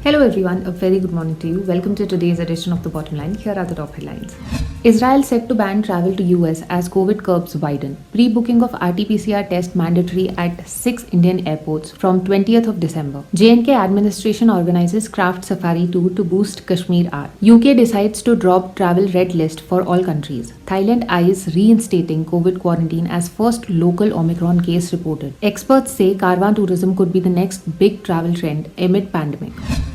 Hello everyone, a very good morning to you. Welcome to today's edition of The Bottom Line. Here are the top headlines. Israel set to ban travel to US as COVID curbs widen. Pre-booking of RT-PCR test mandatory at 6 Indian airports from 20th of December. J&K administration organizes craft safari tour to boost Kashmir art. UK decides to drop travel red list for all countries. Thailand eyes reinstating COVID quarantine as first local Omicron case reported. Experts say caravan tourism could be the next big travel trend amid pandemic.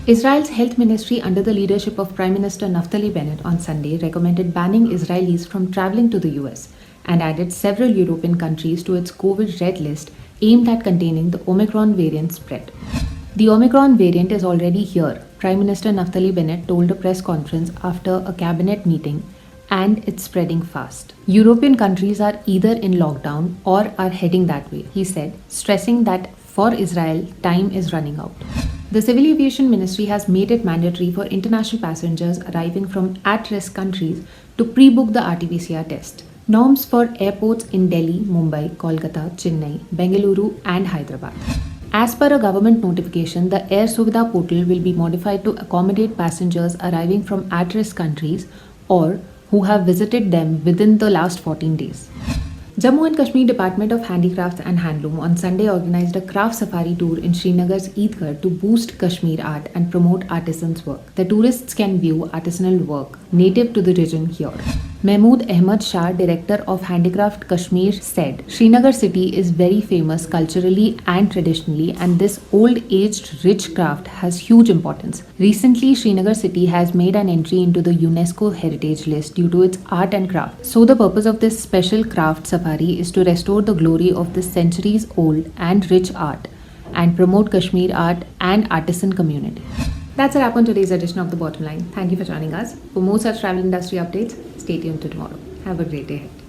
Israel's health ministry under the leadership of Prime Minister Naftali Bennett on Sunday recommended banning Israelis from traveling to the US and added several European countries to its COVID red list aimed at containing the Omicron variant spread. The Omicron variant is already here, Prime Minister Naftali Bennett told a press conference after a cabinet meeting, and it's spreading fast. European countries are either in lockdown or are heading that way, he said, stressing that for Israel, time is running out. The Civil Aviation Ministry has made it mandatory for international passengers arriving from at-risk countries to pre-book the RT-PCR test. Norms for airports in Delhi, Mumbai, Kolkata, Chennai, Bengaluru and Hyderabad. As per a government notification, the Air Suvidha portal will be modified to accommodate passengers arriving from at-risk countries or who have visited them within the last 14 days. Jammu and Kashmir Department of Handicrafts and Handloom on Sunday organized a craft safari tour in Srinagar's Eidgarh to boost Kashmir art and promote artisans' work. The tourists can view artisanal work native to the region here. Mahmood Ahmad Shah, director of Handicraft Kashmir, said, Srinagar city is very famous culturally and traditionally, and this old-aged rich craft has huge importance. Recently, Srinagar city has made an entry into the UNESCO Heritage List due to its art and craft. So the purpose of this special craft safari is to restore the glory of this centuries-old and rich art and promote Kashmir art and artisan community. That's a wrap on today's edition of The Bottom Line. Thank you for joining us. For more such travel industry updates, stay tuned to tomorrow. Have a great day ahead.